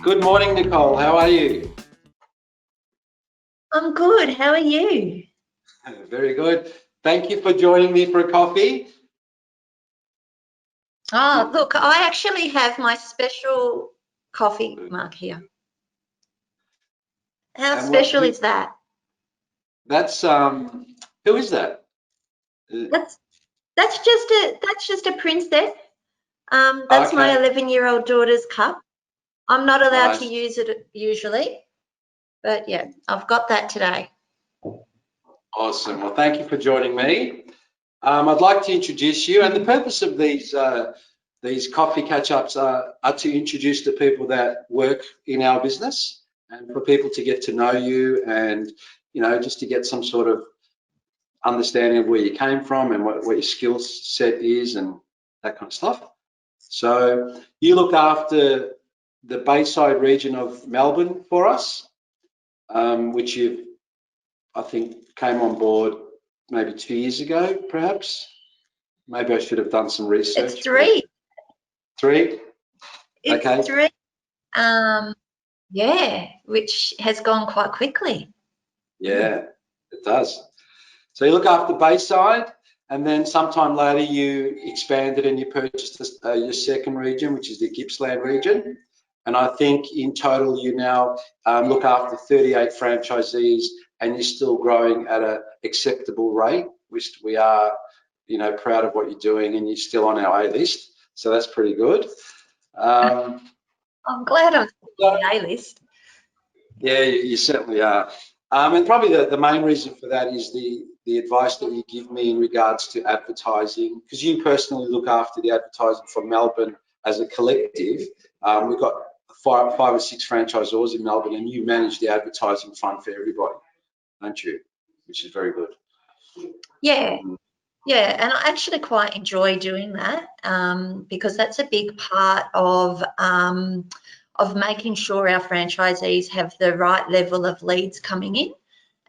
Good morning, Nicole. How are you? I'm good. How are you? Very good. Thank you for joining me for a coffee. Oh, look, I actually have my special coffee mug here. How special is that? That's who is that? That's just a princess. That's my Okay. 11-year-old daughter's cup. I'm not allowed to Nice. use it usually, but yeah, I've got that today. Awesome. Well, thank you for joining me. I'd like to introduce you, and the purpose of these coffee catch-ups are to introduce the people that work in our business, and for people to get to know you, and just to get some sort of understanding of where you came from and what your skill set is and that kind of stuff. So you look after the Bayside region of Melbourne for us, which you, I think, came on board maybe 2 years ago, perhaps. Maybe I should have done some research. It's 3. 3? It's Okay. 3. Yeah, which has gone quite quickly. Yeah, it does. So you look after Bayside, and then sometime later you expanded and you purchased your second region, which is the Gippsland region. And I think in total you now look after 38 franchisees, and you're still growing at an acceptable rate, which we are, proud of what you're doing, and you're still on our A list. So that's pretty good. I'm glad I'm on the A list. Yeah, you certainly are. And probably the main reason for that is the advice that you give me in regards to advertising, because you personally look after the advertising for Melbourne as a collective. We've got five or six franchisors in Melbourne, and you manage the advertising fund for everybody, don't you? Which is very good. Yeah. Yeah, and I actually quite enjoy doing that because that's a big part of making sure our franchisees have the right level of leads coming in,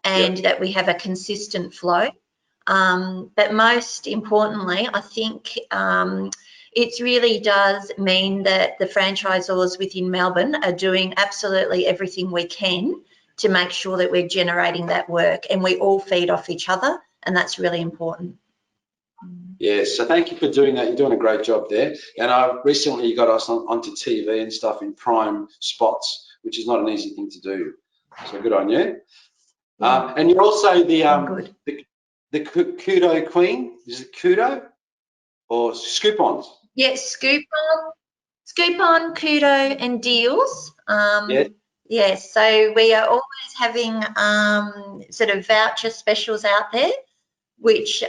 and that we have a consistent flow. But most importantly, I think it really does mean that the franchisors within Melbourne are doing absolutely everything we can to make sure that we're generating that work, and we all feed off each other, and that's really important. Yes, so thank you for doing that. You're doing a great job there. And recently you got us onto TV and stuff in prime spots, which is not an easy thing to do. So good on you. And you're also the Kudo Queen. Is it Kudo or Scoop Ons? Yes, Scoop On, Kudo, and Deals. Yes, so we are always having sort of voucher specials out there, which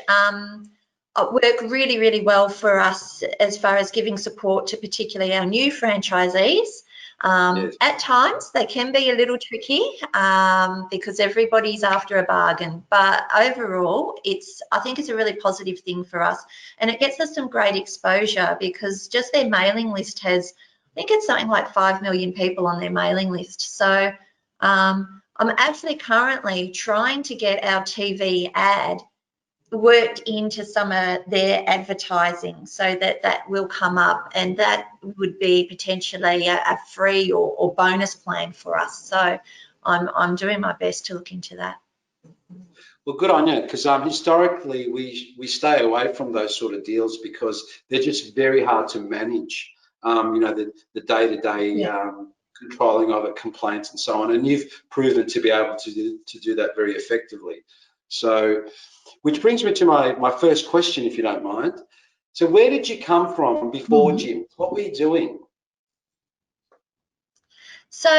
work really, really well for us as far as giving support to particularly our new franchisees. At times they can be a little tricky because everybody's after a bargain, but overall I think it's a really positive thing for us, and it gets us some great exposure because just their mailing list has, I think it's something like 5 million people on their mailing list. So I'm actually currently trying to get our TV ad worked into some of their advertising so that will come up, and that would be potentially a free or bonus plan for us. So I'm doing my best to look into that. Well, good on you, because historically we stay away from those sort of deals because they're just very hard to manage. The day-to-day controlling of it, complaints and so on, and you've proven to be able to do that very effectively. So, which brings me to my first question, if you don't mind. So where did you come from before gyms? What were you doing? So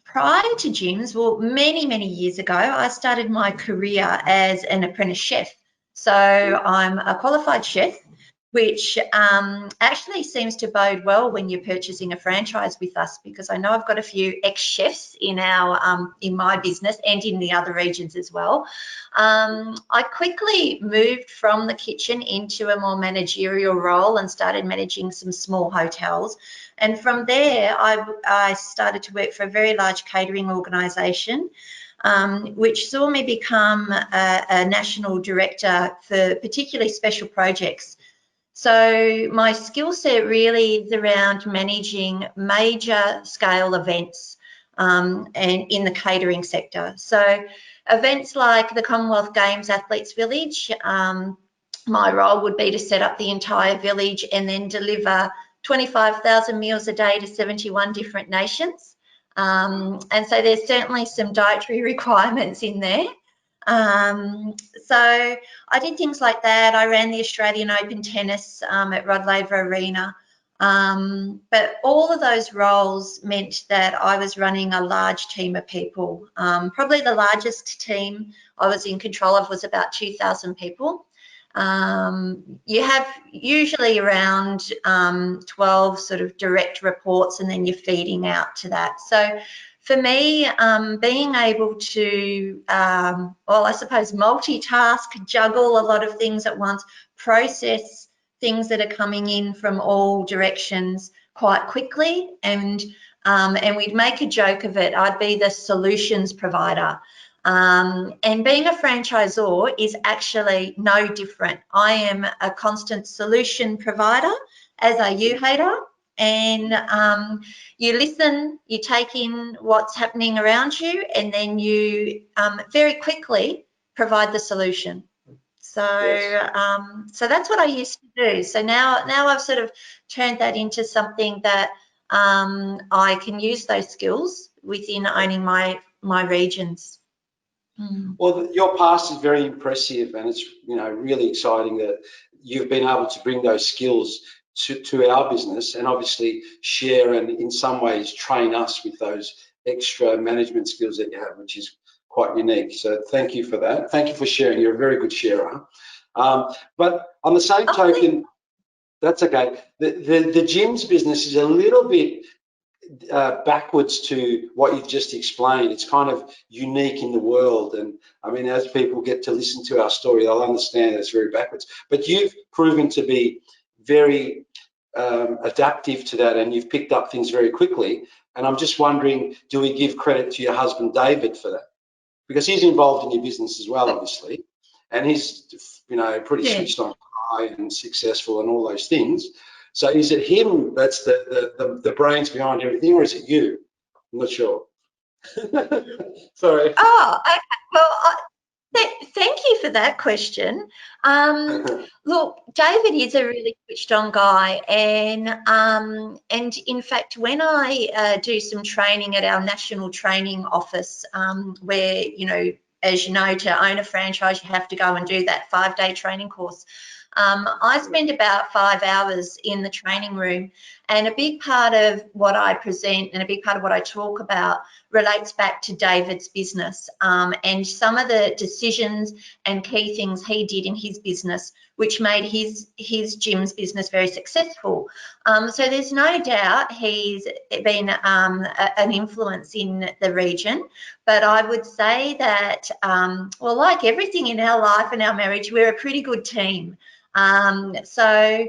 prior to gyms, well, many years ago, I started my career as an apprentice chef. So I'm a qualified chef, which actually seems to bode well when you're purchasing a franchise with us, because I know I've got a few ex-chefs in my business and in the other regions as well. I quickly moved from the kitchen into a more managerial role and started managing some small hotels. And from there, I started to work for a very large catering organisation, which saw me become a national director for particularly special projects. So my skill set really is around managing major scale events and in the catering sector. So events like the Commonwealth Games Athletes Village, my role would be to set up the entire village and then deliver 25,000 meals a day to 71 different nations. And so there's certainly some dietary requirements in there. So I did things like that. I ran the Australian Open tennis at Rod Laver Arena. But all of those roles meant that I was running a large team of people. Probably the largest team I was in control of was about 2,000 people. You have usually around 12 sort of direct reports, and then you're feeding out to that. So for me, being able to, well, I suppose multitask, juggle a lot of things at once, process things that are coming in from all directions quite quickly, and we'd make a joke of it. I'd be the solutions provider. And being a franchisor is actually no different. I am a constant solution provider, as are you, Haydar. And you listen, you take in what's happening around you, and then you very quickly provide the solution. So, so that's what I used to do. So now I've sort of turned that into something that I can use those skills within owning my regions. Well, your past is very impressive, and it's really exciting that you've been able to bring those skills to our business, and obviously share and in some ways train us with those extra management skills that you have, which is quite unique. So thank you for that. Thank you for sharing. You're a very good sharer. But on the same token, that's okay. The gyms business is a little bit backwards to what you've just explained. It's kind of unique in the world, and I mean, as people get to listen to our story, they'll understand it's very backwards. But you've proven to be very adaptive to that, and you've picked up things very quickly. And I'm just wondering, do we give credit to your husband David for that? Because he's involved in your business as well, obviously, and he's pretty switched on and successful and all those things. So is it him that's the brains behind everything, or is it you? I'm not sure. Sorry. Oh, okay. Well, thank you for that question. Look, David is a really switched on guy, and in fact, when I do some training at our national training office, where as you know, to own a franchise, you have to go and do that 5-day training course. I spend about 5 hours in the training room, and a big part of what I present and a big part of what I talk about relates back to David's business and some of the decisions and key things he did in his business, which made his gym's business very successful. So there's no doubt he's been an influence in the region, but I would say that, well, like everything in our life and our marriage, we're a pretty good team. So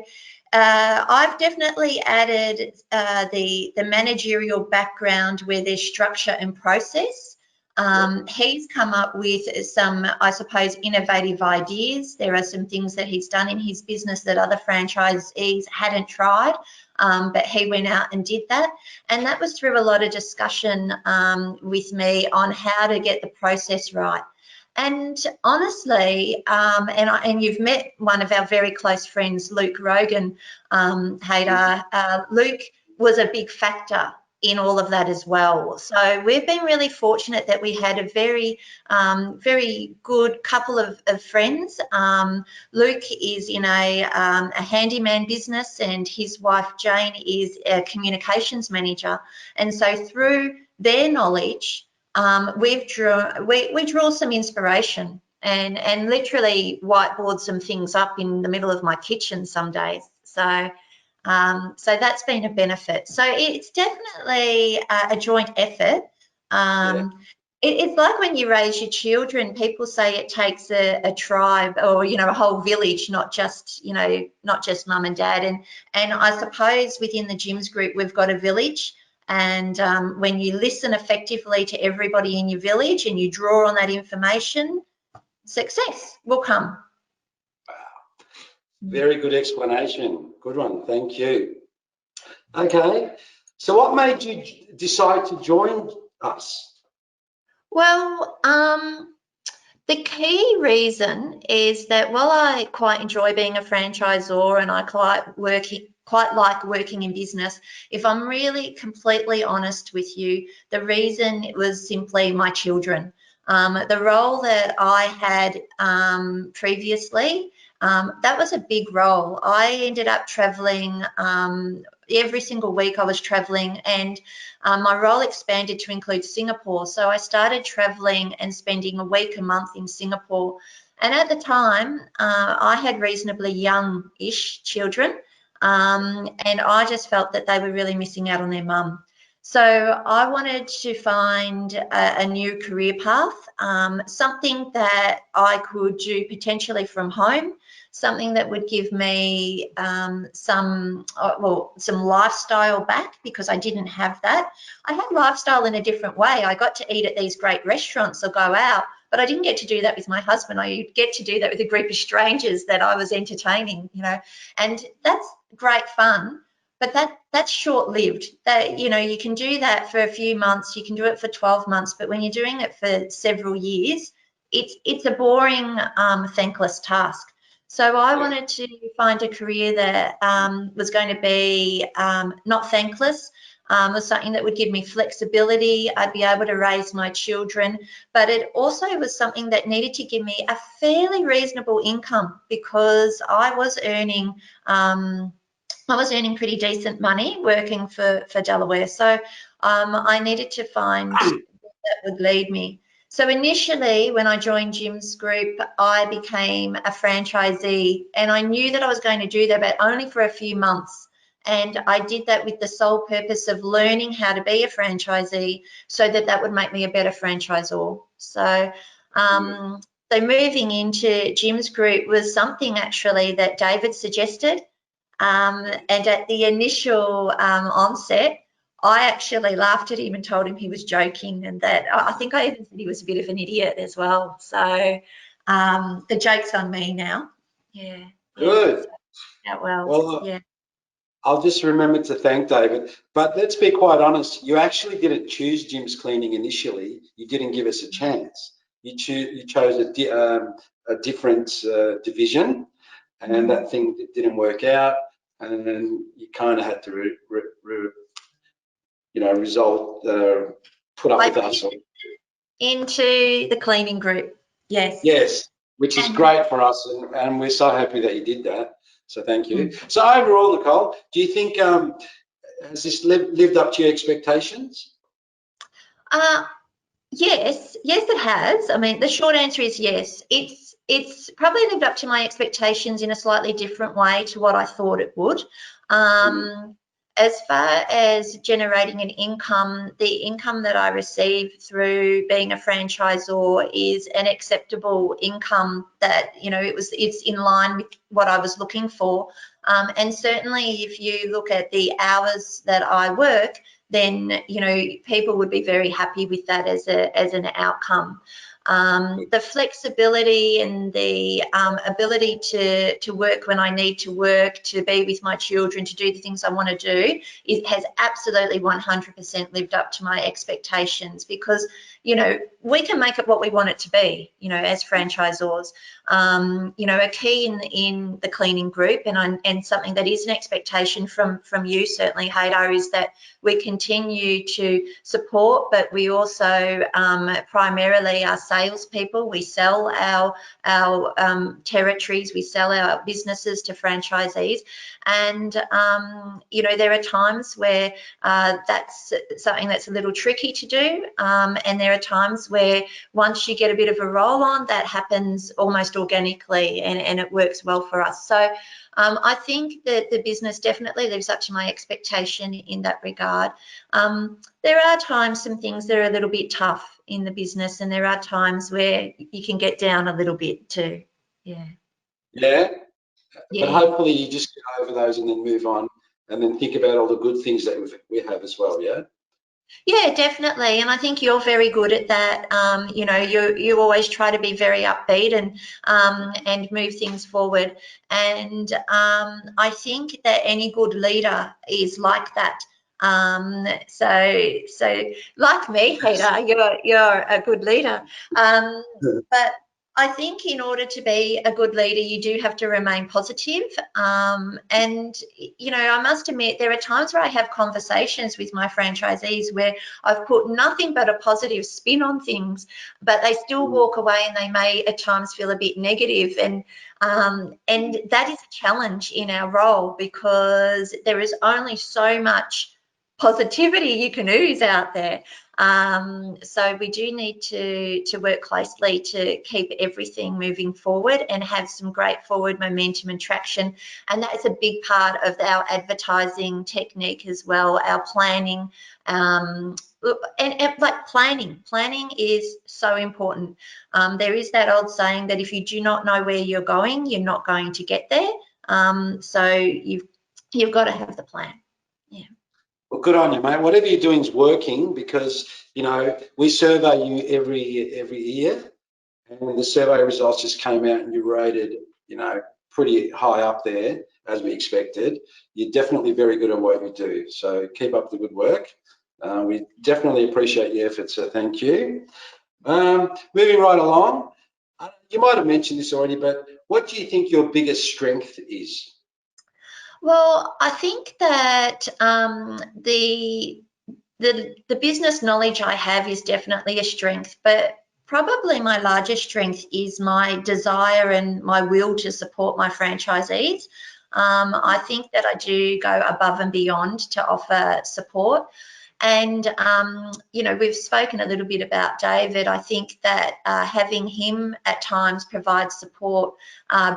I've definitely added the managerial background where there's structure and process. He's come up with some, I suppose, innovative ideas. There are some things that he's done in his business that other franchisees hadn't tried, but he went out and did that. And that was through a lot of discussion with me on how to get the process right. And honestly, and you've met one of our very close friends, Luke Rogan, Haydar. Luke was a big factor in all of that as well. So we've been really fortunate that we had a very, very good couple of friends. Luke is in a handyman business, and his wife Jane is a communications manager. And so through their knowledge, we draw some inspiration and literally whiteboard some things up in the middle of my kitchen some days. So that's been a benefit. So it's definitely a joint effort. It's like when you raise your children, people say it takes a tribe or, a whole village, not just mum and dad. And I suppose within the gyms group, we've got a village. And when you listen effectively to everybody in your village and you draw on that information, success will come. Wow. Very good explanation. Good one. Thank you. Okay. So what made you decide to join us? Well, the key reason is that while I quite enjoy being a franchisor and I quite like working in business, if I'm really completely honest with you, the reason it was simply my children. The role that I had previously, that was a big role. I ended up traveling every single week. I was traveling, and my role expanded to include Singapore. So I started traveling and spending a week, a month in Singapore. And at the time, I had reasonably young-ish children, and I just felt that they were really missing out on their mum. So I wanted to find a new career path, something that I could do potentially from home, something that would give me some lifestyle back, because I didn't have that. I had lifestyle in a different way. I got to eat at these great restaurants or go out, but I didn't get to do that with my husband. I get to do that with a group of strangers that I was entertaining, and that's great fun. But that's short-lived. That, you can do that for a few months, you can do it for 12 months, but when you're doing it for several years, it's a boring, thankless task. So I wanted to find a career that was going to be not thankless, was something that would give me flexibility. I'd be able to raise my children, but it also was something that needed to give me a fairly reasonable income, because I was earning pretty decent money working for Delaware. So I needed to find that would lead me. So initially, when I joined Jim's group, I became a franchisee, and I knew that I was going to do that, but only for a few months. And I did that with the sole purpose of learning how to be a franchisee, so that would make me a better franchisor. So, so moving into Jim's group was something actually that David suggested. And at the initial onset, I actually laughed at him and told him he was joking, and that I think I even said he was a bit of an idiot as well. So the joke's on me now. Yeah. Good. Yeah, well, Well, yeah. I'll just remember to thank David. But let's be quite honest, you actually didn't choose Jim's Cleaning initially. You didn't give us a chance. You chose a different division, and that thing didn't work out, and then you kind of had to put up with us. Into the cleaning group. Yes. Yes, which is great for us, and we're so happy that you did that. So thank you. So overall, Nicole, do you think has this lived up to your expectations? Yes, it has. I mean, the short answer is yes. It's probably lived up to my expectations in a slightly different way to what I thought it would. As far as generating an income, the income that I receive through being a franchisor is an acceptable income that, it's in line with what I was looking for. And certainly if you look at the hours that I work, then, people would be very happy with that as an outcome. The flexibility and the ability to work when I need to work, to be with my children, to do the things I want to do, it has absolutely 100% lived up to my expectations, because, we can make it what we want it to be, as franchisors. A key in the cleaning group, and something that is an expectation from you, certainly, Haydar, is that we continue to support, but we also primarily are salespeople. We sell our territories, we sell our businesses to franchisees, and there are times where that's something that's a little tricky to do, and there are times where once you get a bit of a roll on, that happens almost organically, and it works well for us. So I think that the business definitely lives up to my expectation in that regard. There are times, some things that are a little bit tough in the business, and there are times where you can get down a little bit too. Yeah. Yeah. But hopefully you just get over those and then move on, and then think about all the good things that we have as well. Yeah. Yeah, definitely. And I think you're very good at that. You know, you always try to be very upbeat and move things forward. And I think that any good leader is like that. So like me, Haydar, you're a good leader. But I think in order to be a good leader, you do have to remain positive. And, you know, I must admit, there are times where I have conversations with my franchisees where I've put nothing but a positive spin on things, but they still walk away and they may at times feel a bit negative. And that is a challenge in our role because there is only so much positivity you can ooze out there. So we do need to work closely to keep everything moving forward and have some great forward momentum and traction. And that is a big part of our advertising technique as well, our planning. And like planning is so important. There is that old saying that if you do not know where you're going, you're not going to get there. So you've got to have the plan. Yeah. Well, good on you, mate. Whatever you're doing is working because, you know, we survey you every year, and the survey results just came out and you rated, you know, pretty high up there as we expected. You're definitely very good at what you do. So keep up the good work. We definitely appreciate your efforts, so thank you. Moving right along, you might have mentioned this already, but what do you think your biggest strength is? Well, I think that the business knowledge I have is definitely a strength, but probably my largest strength is my desire and my will to support my franchisees. I think that I do go above and beyond to offer support. And, you know, we've spoken a little bit about David. I think that having him at times provide support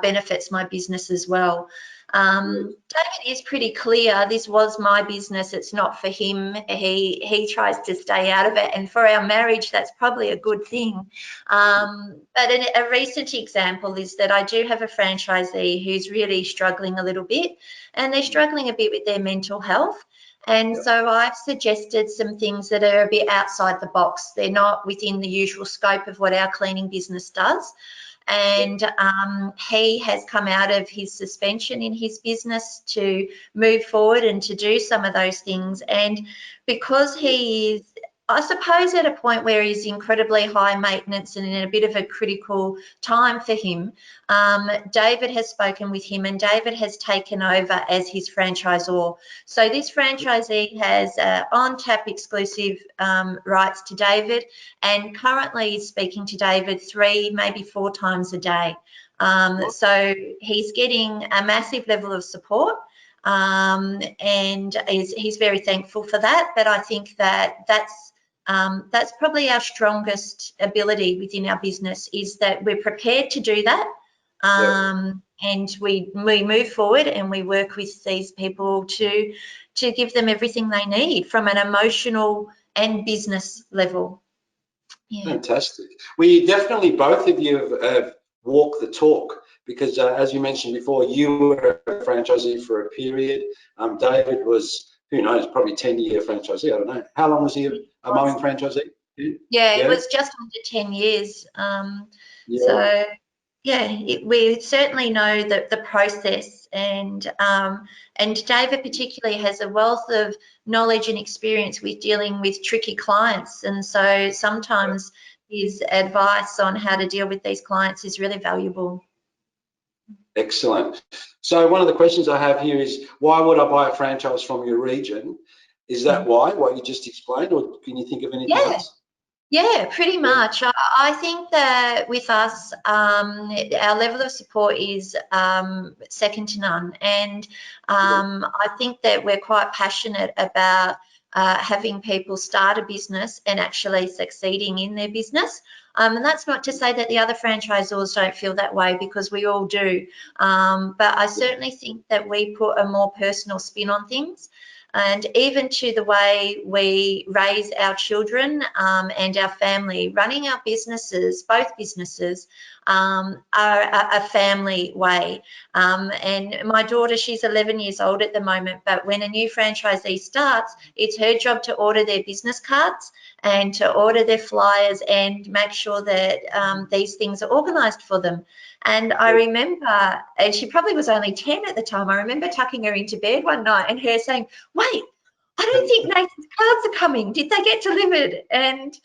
benefits my business as well. David is pretty clear. This was my business. It's not for him. He tries to stay out of it. And for our marriage, that's probably a good thing. But a recent example is that I do have a franchisee who's really struggling a little bit, and they're struggling a bit with their mental health. And so I've suggested some things that are a bit outside the box. They're not within the usual scope of what our cleaning business does. And he has come out of his suspension in his business to move forward and to do some of those things. And because he is, I suppose, at a point where he's incredibly high maintenance and in a bit of a critical time for him, David has spoken with him and David has taken over as his franchisor. So this franchisee has on-tap exclusive rights to David, and currently is speaking to David 3, maybe 4 times a day. So he's getting a massive level of support. And he's very thankful for that. But I think that that's probably our strongest ability within our business, is that we're prepared to do that. And we move forward and we work with these people to give them everything they need from an emotional and business level. Yeah. Fantastic. Well, you definitely, both of you have walked the talk, because as you mentioned before, you were a franchisee for a period. David was, who knows, probably 10-year franchisee. I don't know. How long was he a mowing franchisee? Yeah, it was just under 10 years. So yeah, we certainly know the process, and David particularly has a wealth of knowledge and experience with dealing with tricky clients, and so sometimes his advice on how to deal with these clients is really valuable. Excellent. So one of the questions I have here is, why would I buy a franchise from your region? Is that why, what you just explained, or can you think of anything else? Yeah, pretty much. I think that with us, our level of support is second to none. And I think that we're quite passionate about having people start a business and actually succeeding in their business. And that's not to say that the other franchisors don't feel that way, because we all do. But I certainly think that we put a more personal spin on things. And even to the way we raise our children and our family, running our businesses, both businesses, are a family way. And my daughter, she's 11 years old at the moment, but when a new franchisee starts, it's her job to order their business cards and to order their flyers and make sure that these things are organised for them. And I remember, and she probably was only 10 at the time, I remember tucking her into bed one night and her saying, wait, I don't think Nathan's cards are coming. Did they get delivered? And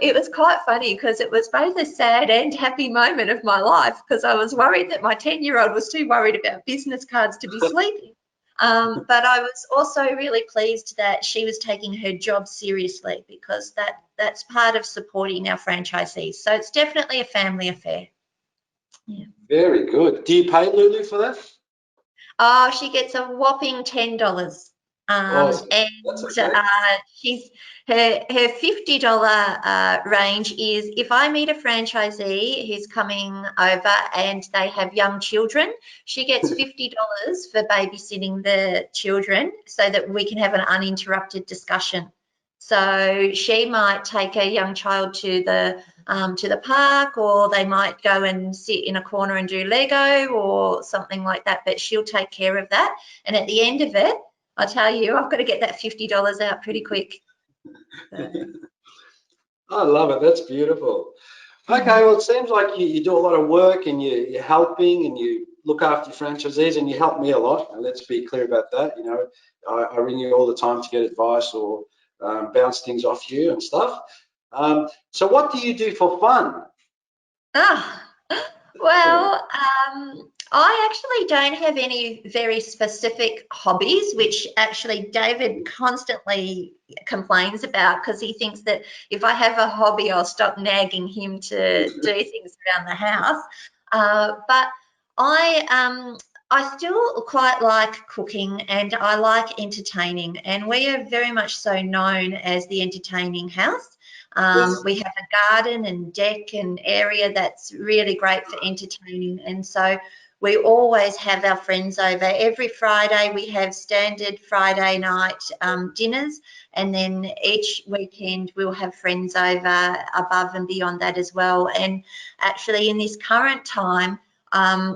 it was quite funny because it was both a sad and happy moment of my life, because I was worried that my 10-year-old was too worried about business cards to be sleeping. But I was also really pleased that she was taking her job seriously, because that's part of supporting our franchisees. So it's definitely a family affair. Yeah. Very good. Do you pay Lulu for that? Oh, she gets a whopping $10. Awesome. And That's okay. she's her $50 range is, if I meet a franchisee who's coming over and they have young children, she gets $50 for babysitting the children so that we can have an uninterrupted discussion. So she might take a young child to the park, or they might go and sit in a corner and do Lego or something like that, but she'll take care of that. And at the end of it, I tell you, I've got to get that $50 out pretty quick. I love it. That's beautiful. Okay, well, it seems like you do a lot of work, and you're helping, and you look after your franchisees, and you help me a lot. And let's be clear about that. You know, I ring you all the time to get advice or bounce things off you and stuff. So what do you do for fun? Well, I actually don't have any very specific hobbies, which actually David constantly complains about, because he thinks that if I have a hobby, I'll stop nagging him to do things around the house. But I still quite like cooking, and I like entertaining, and we are very much so known as the entertaining house. Yes. We have a garden and deck and area that's really great for entertaining, and so we always have our friends over. Every Friday we have standard Friday night dinners, and then each weekend we'll have friends over above and beyond that as well. And actually in this current time,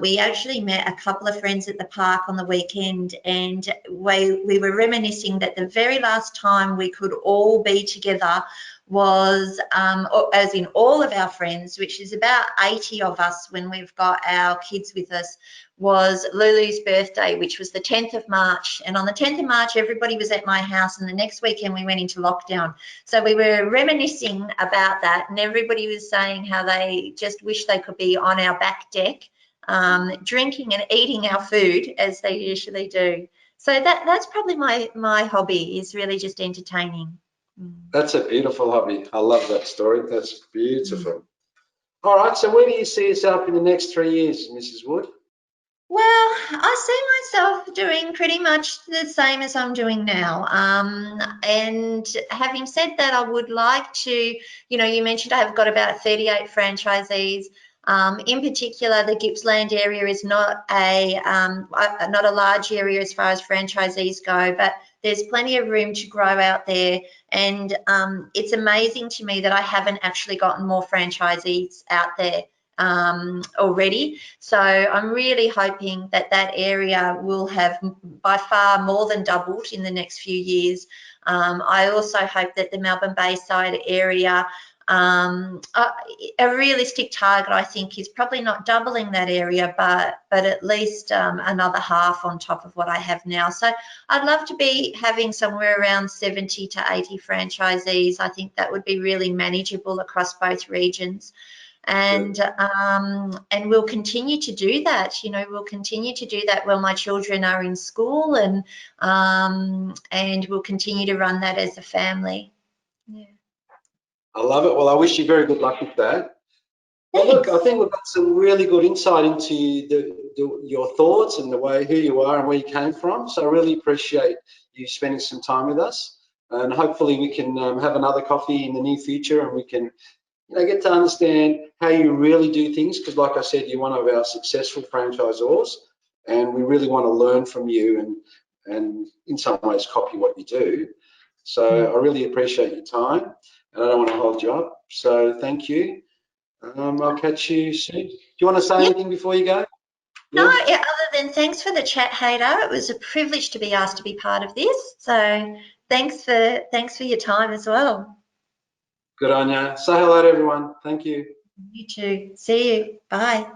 we actually met a couple of friends at the park on the weekend, and we were reminiscing that the very last time we could all be together was, as in all of our friends, which is about 80 of us when we've got our kids with us, was Lulu's birthday, which was the 10th of March. And on the 10th of March, everybody was at my house, and the next weekend we went into lockdown. So we were reminiscing about that, and everybody was saying how they just wish they could be on our back deck, drinking and eating our food as they usually do. So that's probably my hobby, is really just entertaining. That's a beautiful hobby. I love that story. That's beautiful. All right, so where do you see yourself in the next 3 years, Mrs. Wood? Well, I see myself doing pretty much the same as I'm doing now. And having said that, I would like to, you mentioned I have got about 38 franchisees. In particular, the Gippsland area is not a large area as far as franchisees go, but there's plenty of room to grow out there. And it's amazing to me that I haven't actually gotten more franchisees out there already. So I'm really hoping that area will have by far more than doubled in the next few years. I also hope that the Melbourne Bayside area, a realistic target, I think, is probably not doubling that area, but at least another half on top of what I have now. So I'd love to be having somewhere around 70 to 80 franchisees. I think that would be really manageable across both regions. And we'll continue to do that. We'll continue to do that while my children are in school, and we'll continue to run that as a family. Yeah. I love it. Well, I wish you very good luck with that. Well, look, I think we've got some really good insight into your thoughts and the way who you are and where you came from. So I really appreciate you spending some time with us. And hopefully we can have another coffee in the near future, and we can get to understand how you really do things, because like I said, you're one of our successful franchisors, and we really want to learn from you and in some ways copy what you do. So I really appreciate your time, and I don't want to hold you up. So thank you. I'll catch you soon. Do you want to say anything before you go? No, yeah, other than thanks for the chat, Haydar. It was a privilege to be asked to be part of this. So thanks for your time as well. Good on you. Say hello to everyone. Thank you. You too. See you. Bye.